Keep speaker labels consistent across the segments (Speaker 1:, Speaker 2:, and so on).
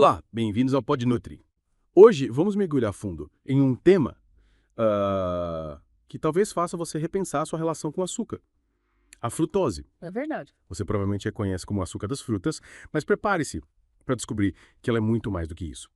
Speaker 1: Olá, bem-vindos ao PodNutri. Hoje vamos mergulhar fundo em um tema que talvez faça você repensar a sua relação com o açúcar. A frutose.
Speaker 2: É verdade.
Speaker 1: Você provavelmente a conhece como açúcar das frutas, mas prepare-se para descobrir que ela é muito mais do que isso.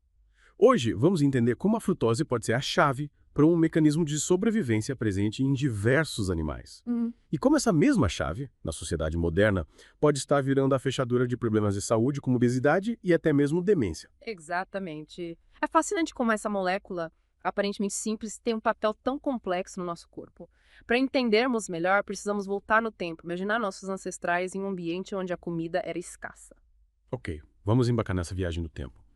Speaker 1: Hoje vamos entender como a frutose pode ser a chave para um mecanismo de sobrevivência presente em diversos animais. E como essa mesma chave, na sociedade moderna, pode estar virando a fechadura de problemas de saúde como obesidade e até mesmo demência.
Speaker 2: Exatamente. É fascinante como essa molécula, aparentemente simples, tem um papel tão complexo no nosso corpo. Para entendermos melhor, precisamos voltar no tempo, imaginar nossos ancestrais em um ambiente onde a comida era escassa.
Speaker 1: Ok, vamos embarcar nessa viagem no tempo.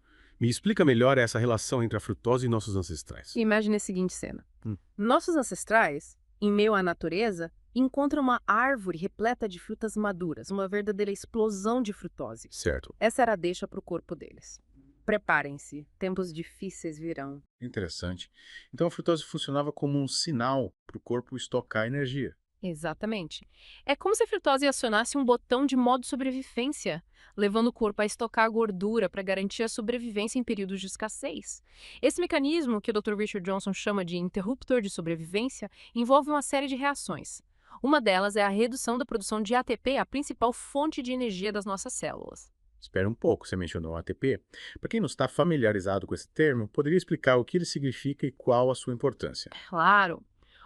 Speaker 1: Me explica melhor essa relação entre a frutose e nossos ancestrais.
Speaker 2: Imagine a seguinte cena.
Speaker 1: Hum.
Speaker 2: Nossos ancestrais, em meio à natureza, encontram uma árvore repleta de frutas maduras, uma verdadeira explosão de frutose.
Speaker 1: Certo.
Speaker 2: Essa era a deixa para o corpo deles. Preparem-se, tempos difíceis virão.
Speaker 1: Interessante. Então a frutose funcionava como um sinal para o corpo estocar energia.
Speaker 2: Exatamente. É como se a frutose acionasse um botão de modo sobrevivência, levando o corpo a estocar gordura para garantir a sobrevivência em períodos de escassez. Esse mecanismo, que o Dr. Richard Johnson chama de interruptor de sobrevivência, envolve uma série de reações. Uma delas é a redução da produção de ATP, a principal fonte de energia das nossas células.
Speaker 1: Espera um pouco, você mencionou ATP. Para quem não está familiarizado com esse termo, poderia explicar o que ele significa e qual a sua importância?
Speaker 2: Claro!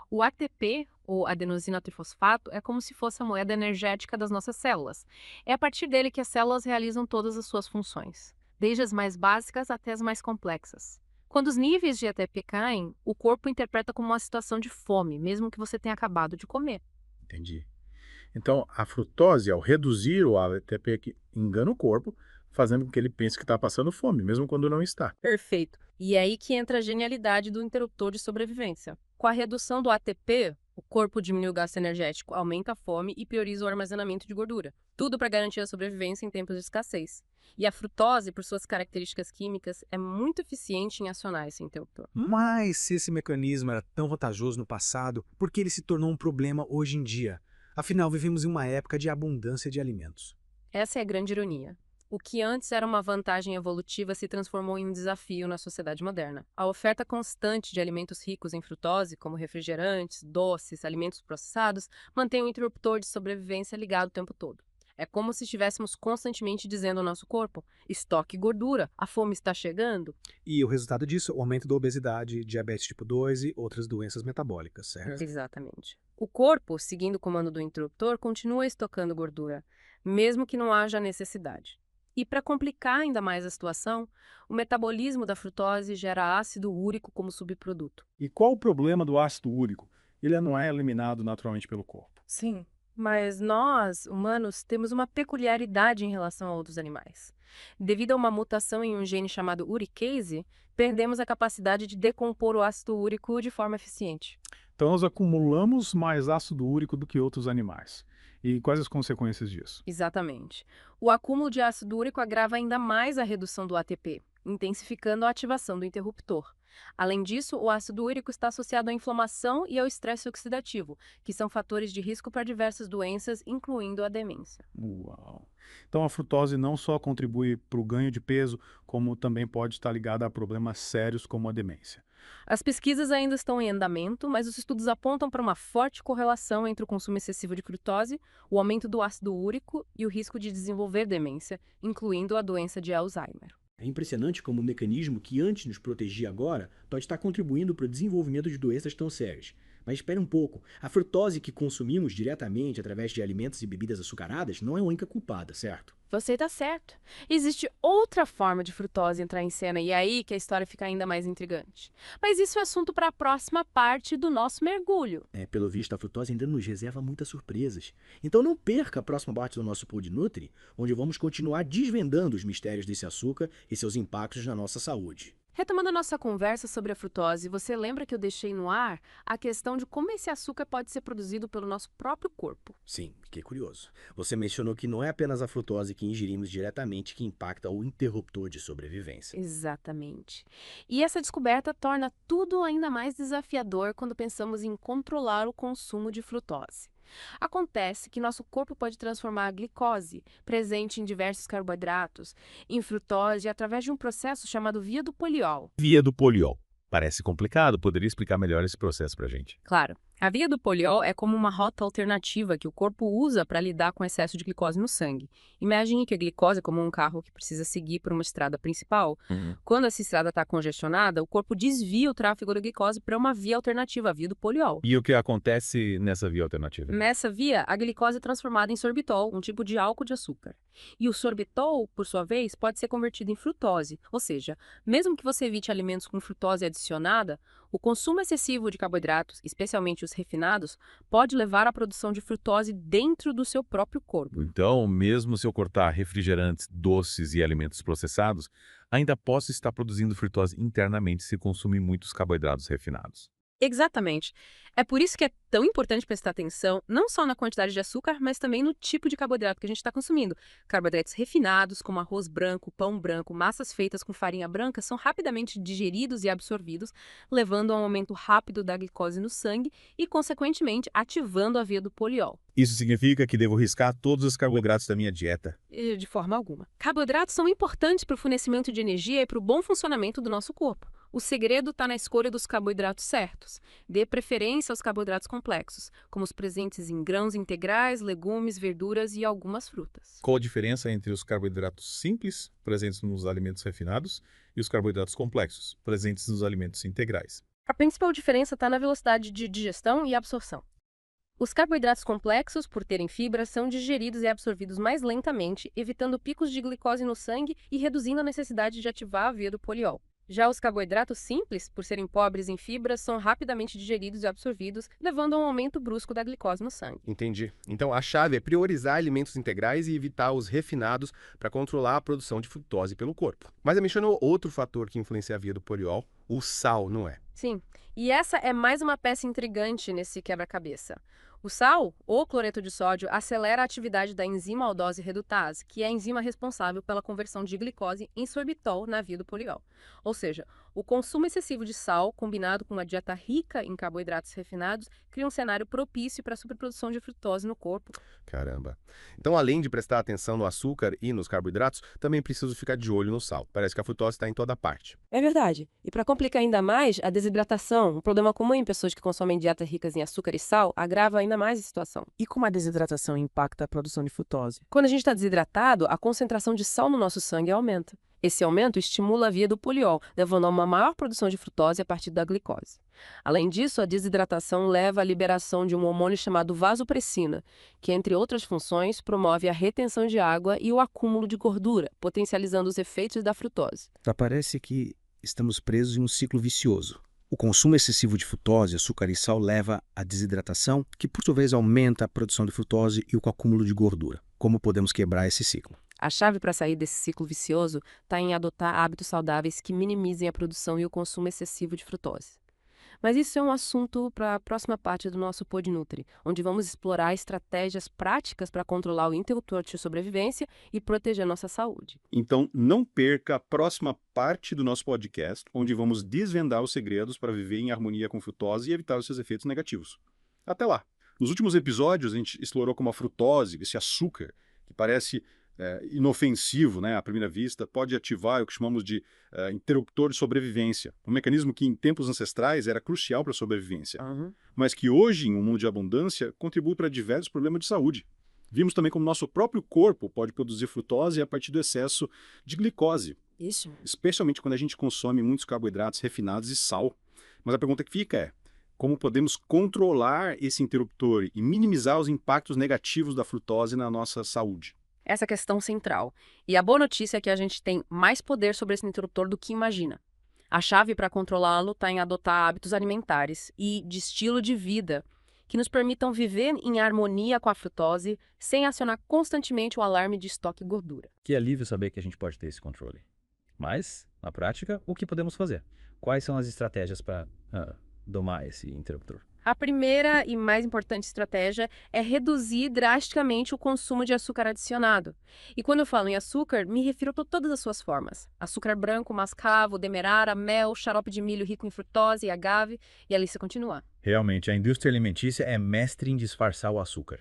Speaker 2: O ATP, ou adenosina trifosfato, é como se fosse a moeda energética das nossas células. É a partir dele que as células realizam todas as suas funções, desde as mais básicas até as mais complexas. Quando os níveis de ATP caem, o corpo interpreta como uma situação de fome, mesmo que você tenha acabado de comer.
Speaker 1: Entendi. Então, a frutose, ao reduzir o ATP, engana o corpo, fazendo com que ele pense que está passando fome, mesmo quando não está.
Speaker 2: Perfeito. E é aí que entra a genialidade do interruptor de sobrevivência. Com a redução do ATP, o corpo diminui o gasto energético, aumenta a fome e prioriza o armazenamento de gordura. Tudo para garantir a sobrevivência em tempos de escassez. E a frutose, por suas características químicas, é muito eficiente em acionar esse interruptor.
Speaker 3: Mas se esse mecanismo era tão vantajoso no passado, por que ele se tornou um problema hoje em dia? Afinal, vivemos em uma época de abundância de alimentos.
Speaker 2: Essa é a grande ironia. O que antes era uma vantagem evolutiva se transformou em um desafio na sociedade moderna. A oferta constante de alimentos ricos em frutose, como refrigerantes, doces, alimentos processados, mantém o interruptor de sobrevivência ligado o tempo todo. É como se estivéssemos constantemente dizendo ao nosso corpo: estoque gordura, a fome está chegando.
Speaker 3: E o resultado disso é o aumento da obesidade, diabetes tipo 2 e outras doenças metabólicas, certo?
Speaker 2: Exatamente. O corpo, seguindo o comando do interruptor, continua estocando gordura, mesmo que não haja necessidade. E para complicar ainda mais a situação, o metabolismo da frutose gera ácido úrico como subproduto.
Speaker 4: E qual o problema do ácido úrico? Ele não é eliminado naturalmente pelo corpo.
Speaker 2: Sim, mas nós, humanos, temos uma peculiaridade em relação a outros animais. Devido a uma mutação em um gene chamado uricase, perdemos a capacidade de decompor o ácido úrico de forma eficiente.
Speaker 4: Então nós acumulamos mais ácido úrico do que outros animais. E quais as consequências disso?
Speaker 2: Exatamente. O acúmulo de ácido úrico agrava ainda mais a redução do ATP, intensificando a ativação do interruptor. Além disso, o ácido úrico está associado à inflamação e ao estresse oxidativo, que são fatores de risco para diversas doenças, incluindo a demência.
Speaker 4: Uau! Então a frutose não só contribui para o ganho de peso, como também pode estar ligada a problemas sérios como a demência.
Speaker 2: As pesquisas ainda estão em andamento, mas os estudos apontam para uma forte correlação entre o consumo excessivo de frutose, o aumento do ácido úrico e o risco de desenvolver demência, incluindo a doença de Alzheimer.
Speaker 5: É impressionante como um mecanismo que antes nos protegia agora pode estar contribuindo para o desenvolvimento de doenças tão sérias. Mas espere um pouco, a frutose que consumimos diretamente através de alimentos e bebidas açucaradas não é a única culpada, certo?
Speaker 2: Você está certo. Existe outra forma de frutose entrar em cena e é aí que a história fica ainda mais intrigante. Mas isso é assunto para a próxima parte do nosso mergulho.
Speaker 5: Pelo visto, a frutose ainda nos reserva muitas surpresas. Então não perca a próxima parte do nosso PodNutri, onde vamos continuar desvendando os mistérios desse açúcar e seus impactos na nossa saúde.
Speaker 2: Retomando a nossa conversa sobre a frutose, você lembra que eu deixei no ar a questão de como esse açúcar pode ser produzido pelo nosso próprio corpo?
Speaker 5: Sim, fiquei curioso. Você mencionou que não é apenas a frutose que ingerimos diretamente que impacta o interruptor de sobrevivência.
Speaker 2: Exatamente. E essa descoberta torna tudo ainda mais desafiador quando pensamos em controlar o consumo de frutose. Acontece que nosso corpo pode transformar a glicose, presente em diversos carboidratos, em frutose através de um processo chamado via do poliol.
Speaker 1: Via do poliol. Parece complicado, poderia explicar melhor esse processo pra gente?
Speaker 2: Claro, a via do poliol é como uma rota alternativa que o corpo usa para lidar com o excesso de glicose no sangue. Imagine que a glicose é como um carro que precisa seguir por uma estrada principal. Quando essa estrada está congestionada, o corpo desvia o tráfego da glicose para uma via alternativa, a via do poliol.
Speaker 1: E o que acontece nessa via alternativa?
Speaker 2: Nessa via, a glicose é transformada em sorbitol, um tipo de álcool de açúcar. E o sorbitol, por sua vez, pode ser convertido em frutose, ou seja, mesmo que você evite alimentos com frutose adicionada, o consumo excessivo de carboidratos, especialmente os refinados, pode levar à produção de frutose dentro do seu próprio corpo.
Speaker 1: Então, mesmo se eu cortar refrigerantes, doces e alimentos processados, ainda posso estar produzindo frutose internamente se consumir muitos carboidratos refinados.
Speaker 2: Exatamente. É por isso que é tão importante prestar atenção não só na quantidade de açúcar, mas também no tipo de carboidrato que a gente está consumindo. Carboidratos refinados, como arroz branco, pão branco, massas feitas com farinha branca, são rapidamente digeridos e absorvidos, levando a um aumento rápido da glicose no sangue e, consequentemente, ativando a via do poliol.
Speaker 6: Isso significa que devo riscar todos os carboidratos da minha dieta.
Speaker 2: De forma alguma. Carboidratos são importantes para o fornecimento de energia e para o bom funcionamento do nosso corpo. O segredo está na escolha dos carboidratos certos. Dê preferência aos carboidratos complexos, como os presentes em grãos integrais, legumes, verduras e algumas frutas.
Speaker 6: Qual a diferença entre os carboidratos simples, presentes nos alimentos refinados, e os carboidratos complexos, presentes nos alimentos integrais?
Speaker 2: A principal diferença está na velocidade de digestão e absorção. Os carboidratos complexos, por terem fibra, são digeridos e absorvidos mais lentamente, evitando picos de glicose no sangue e reduzindo a necessidade de ativar a via do poliol. Já os carboidratos simples, por serem pobres em fibras, são rapidamente digeridos e absorvidos, levando a um aumento brusco da glicose no sangue.
Speaker 7: Entendi. Então a chave é priorizar alimentos integrais e evitar os refinados para controlar a produção de frutose pelo corpo. Mas mencionou outro fator que influencia a via do poliol, o sal, não é?
Speaker 2: Sim, e essa é mais uma peça intrigante nesse quebra-cabeça. O sal, ou cloreto de sódio, acelera a atividade da enzima aldose redutase, que é a enzima responsável pela conversão de glicose em sorbitol na via do poliol. Ou seja, o consumo excessivo de sal, combinado com uma dieta rica em carboidratos refinados, cria um cenário propício para a superprodução de frutose no corpo.
Speaker 7: Caramba. Então, além de prestar atenção no açúcar e nos carboidratos, também preciso ficar de olho no sal. Parece que a frutose está em toda parte.
Speaker 2: É verdade. E para complicar ainda mais, a desidratação, um problema comum em pessoas que consomem dietas ricas em açúcar e sal, agrava ainda mais a situação.
Speaker 8: E como a desidratação impacta a produção de frutose?
Speaker 2: Quando a gente está desidratado, a concentração de sal no nosso sangue aumenta. Esse aumento estimula a via do poliol, levando a uma maior produção de frutose a partir da glicose. Além disso, a desidratação leva à liberação de um hormônio chamado vasopressina, que, entre outras funções, promove a retenção de água e o acúmulo de gordura, potencializando os efeitos da frutose.
Speaker 3: Parece que estamos presos em um ciclo vicioso. O consumo excessivo de frutose, açúcar e sal leva à desidratação, que por sua vez aumenta a produção de frutose e o acúmulo de gordura. Como podemos quebrar esse ciclo?
Speaker 2: A chave para sair desse ciclo vicioso está em adotar hábitos saudáveis que minimizem a produção e o consumo excessivo de frutose. Mas isso é um assunto para a próxima parte do nosso PodNutri, onde vamos explorar estratégias práticas para controlar o interruptor de sobrevivência e proteger a nossa saúde.
Speaker 6: Então, não perca a próxima parte do nosso podcast, onde vamos desvendar os segredos para viver em harmonia com frutose e evitar os seus efeitos negativos. Até lá! Nos últimos episódios, a gente explorou como a frutose, esse açúcar, que parece inofensivo, né, à primeira vista, pode ativar o que chamamos de interruptor de sobrevivência, um mecanismo que em tempos ancestrais era crucial para a sobrevivência, mas que hoje, em um mundo de abundância, contribui para diversos problemas de saúde. Vimos também como nosso próprio corpo pode produzir frutose a partir do excesso de glicose,
Speaker 2: Isso.
Speaker 6: especialmente quando a gente consome muitos carboidratos refinados e sal. Mas a pergunta que fica é: como podemos controlar esse interruptor e minimizar os impactos negativos da frutose na nossa saúde?
Speaker 2: Essa é a questão central. E a boa notícia é que a gente tem mais poder sobre esse interruptor do que imagina. A chave para controlá-lo está em adotar hábitos alimentares e de estilo de vida que nos permitam viver em harmonia com a frutose sem acionar constantemente o alarme de estoque e gordura.
Speaker 9: Que alívio saber que a gente pode ter esse controle. Mas, na prática, o que podemos fazer? Quais são as estratégias para domar esse interruptor?
Speaker 2: A primeira e mais importante estratégia é reduzir drasticamente o consumo de açúcar adicionado. E quando eu falo em açúcar, me refiro a todas as suas formas. Açúcar branco, mascavo, demerara, mel, xarope de milho rico em frutose e agave, e a lista continua.
Speaker 9: Realmente, a indústria alimentícia é mestre em disfarçar o açúcar.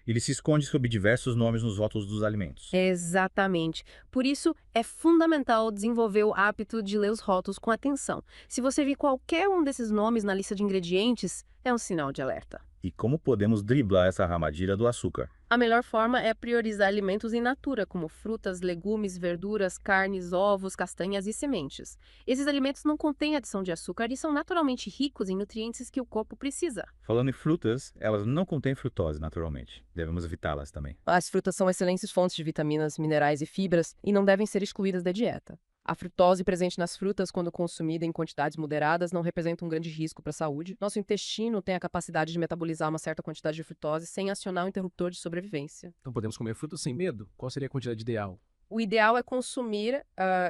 Speaker 9: Ele se esconde sob diversos nomes nos rótulos dos alimentos.
Speaker 2: Exatamente. Por isso, é fundamental desenvolver o hábito de ler os rótulos com atenção. Se você vir qualquer um desses nomes na lista de ingredientes, é um sinal de alerta.
Speaker 9: E como podemos driblar essa armadilha do açúcar?
Speaker 2: A melhor forma é priorizar alimentos in natura, como frutas, legumes, verduras, carnes, ovos, castanhas e sementes. Esses alimentos não contêm adição de açúcar e são naturalmente ricos em nutrientes que o corpo precisa.
Speaker 9: Falando em frutas, elas não contêm frutose naturalmente. Devemos evitá-las também.
Speaker 8: As frutas são excelentes fontes de vitaminas, minerais e fibras e não devem ser excluídas da dieta. A frutose presente nas frutas, quando consumida em quantidades moderadas, não representa um grande risco para a saúde. Nosso intestino tem a capacidade de metabolizar uma certa quantidade de frutose sem acionar o interruptor de sobrevivência.
Speaker 1: Então podemos comer frutas sem medo? Qual seria a quantidade ideal?
Speaker 2: O ideal é consumir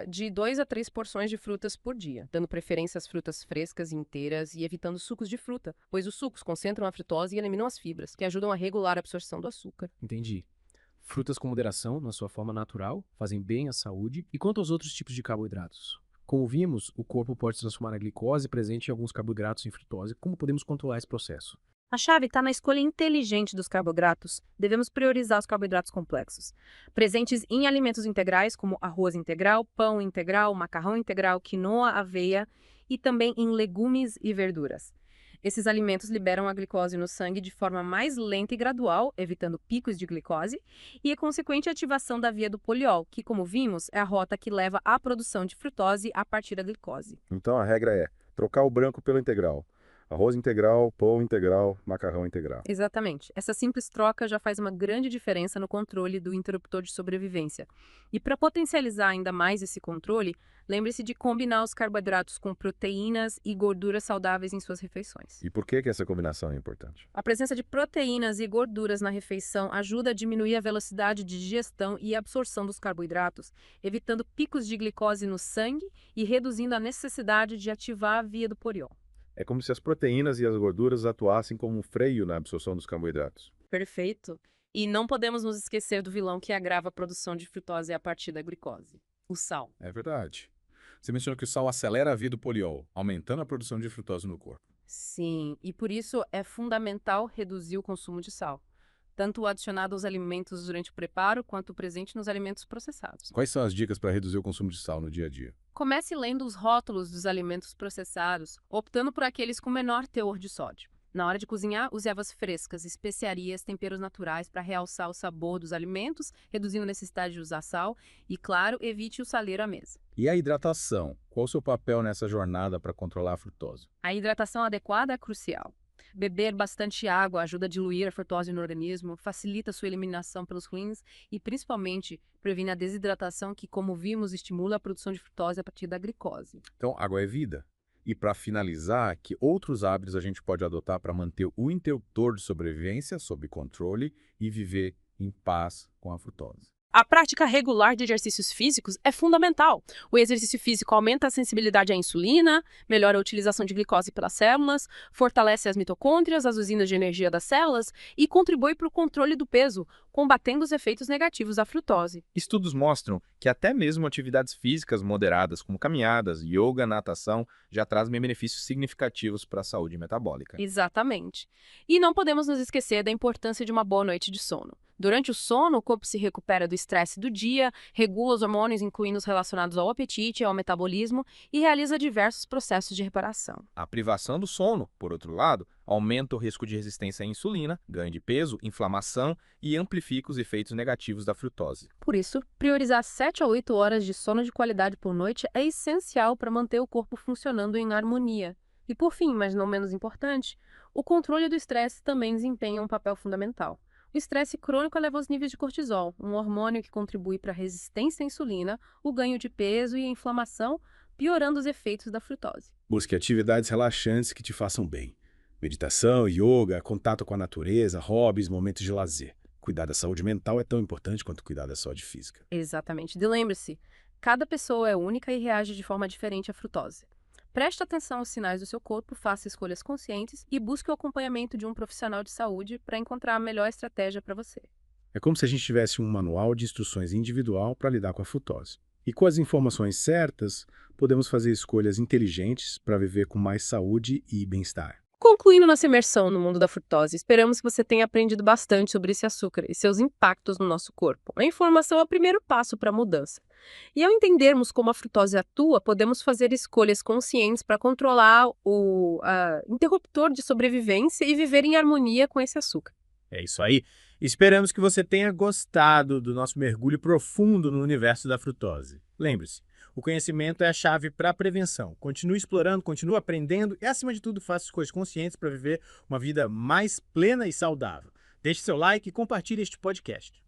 Speaker 2: de 2 a 3 porções de frutas por dia, dando preferência às frutas frescas e inteiras e evitando sucos de fruta, pois os sucos concentram a frutose e eliminam as fibras, que ajudam a regular a absorção do açúcar.
Speaker 1: Entendi. Frutas com moderação, na sua forma natural, fazem bem à saúde. E quanto aos outros tipos de carboidratos? Como vimos, o corpo pode transformar a glicose presente em alguns carboidratos em frutose. Como podemos controlar esse processo?
Speaker 2: A chave está na escolha inteligente dos carboidratos. Devemos priorizar os carboidratos complexos, presentes em alimentos integrais como arroz integral, pão integral, macarrão integral, quinoa, aveia e também em legumes e verduras. Esses alimentos liberam a glicose no sangue de forma mais lenta e gradual, evitando picos de glicose, e a consequente ativação da via do poliol, que, como vimos, é a rota que leva à produção de frutose a partir da glicose.
Speaker 6: Então a regra é trocar o branco pelo integral. Arroz integral, pão integral, macarrão integral.
Speaker 2: Exatamente. Essa simples troca já faz uma grande diferença no controle do interruptor de sobrevivência. E para potencializar ainda mais esse controle, lembre-se de combinar os carboidratos com proteínas e gorduras saudáveis em suas refeições.
Speaker 6: E por que essa combinação é importante?
Speaker 2: A presença de proteínas e gorduras na refeição ajuda a diminuir a velocidade de digestão e absorção dos carboidratos, evitando picos de glicose no sangue e reduzindo a necessidade de ativar a via do poliol.
Speaker 6: É como se as proteínas e as gorduras atuassem como um freio na absorção dos carboidratos.
Speaker 2: Perfeito. E não podemos nos esquecer do vilão que agrava a produção de frutose a partir da glicose: o sal.
Speaker 10: É verdade. Você mencionou que o sal acelera a via do poliol, aumentando a produção de frutose no corpo.
Speaker 2: Sim, e por isso é fundamental reduzir o consumo de sal, tanto o adicionado aos alimentos durante o preparo, quanto o presente nos alimentos processados.
Speaker 10: Quais são as dicas para reduzir o consumo de sal no dia a dia?
Speaker 2: Comece lendo os rótulos dos alimentos processados, optando por aqueles com menor teor de sódio. Na hora de cozinhar, use ervas frescas, especiarias, temperos naturais para realçar o sabor dos alimentos, reduzindo a necessidade de usar sal e, claro, evite o saleiro à mesa.
Speaker 10: E a hidratação? Qual o seu papel nessa jornada para controlar a frutose?
Speaker 2: A hidratação adequada é crucial. Beber bastante água ajuda a diluir a frutose no organismo, facilita sua eliminação pelos rins e, principalmente, previne a desidratação que, como vimos, estimula a produção de frutose a partir da glicose.
Speaker 10: Então, água é vida. E para finalizar, que outros hábitos a gente pode adotar para manter o interruptor de sobrevivência sob controle e viver em paz com a frutose?
Speaker 8: A prática regular de exercícios físicos é fundamental. O exercício físico aumenta a sensibilidade à insulina, melhora a utilização de glicose pelas células, fortalece as mitocôndrias, as usinas de energia das células e contribui para o controle do peso, combatendo os efeitos negativos da frutose.
Speaker 11: Estudos mostram que até mesmo atividades físicas moderadas, como caminhadas, yoga, natação, já trazem benefícios significativos para a saúde metabólica.
Speaker 2: Exatamente. E não podemos nos esquecer da importância de uma boa noite de sono. Durante o sono, o corpo se recupera do estresse do dia, regula os hormônios, incluindo os relacionados ao apetite e ao metabolismo, e realiza diversos processos de reparação.
Speaker 11: A privação do sono, por outro lado, aumenta o risco de resistência à insulina, ganho de peso, inflamação e amplifica os efeitos negativos da frutose.
Speaker 2: Por isso, priorizar 7 a 8 horas de sono de qualidade por noite é essencial para manter o corpo funcionando em harmonia. E por fim, mas não menos importante, o controle do estresse também desempenha um papel fundamental. O estresse crônico eleva os níveis de cortisol, um hormônio que contribui para a resistência à insulina, o ganho de peso e a inflamação, piorando os efeitos da frutose.
Speaker 1: Busque atividades relaxantes que te façam bem. Meditação, yoga, contato com a natureza, hobbies, momentos de lazer. Cuidar da saúde mental é tão importante quanto cuidar da saúde física.
Speaker 2: Exatamente. E lembre-se, cada pessoa é única e reage de forma diferente à frutose. Preste atenção aos sinais do seu corpo, faça escolhas conscientes e busque o acompanhamento de um profissional de saúde para encontrar a melhor estratégia para você.
Speaker 1: É como se a gente tivesse um manual de instruções individual para lidar com a frutose. E com as informações certas, podemos fazer escolhas inteligentes para viver com mais saúde e bem-estar.
Speaker 8: Concluindo nossa imersão no mundo da frutose, esperamos que você tenha aprendido bastante sobre esse açúcar e seus impactos no nosso corpo. A informação é o primeiro passo para a mudança. E ao entendermos como a frutose atua, podemos fazer escolhas conscientes para controlar o interruptor de sobrevivência e viver em harmonia com esse açúcar.
Speaker 12: É isso aí. Esperamos que você tenha gostado do nosso mergulho profundo no universo da frutose. Lembre-se, o conhecimento é a chave para a prevenção. Continue explorando, continue aprendendo e, acima de tudo, faça escolhas conscientes para viver uma vida mais plena e saudável. Deixe seu like e compartilhe este podcast.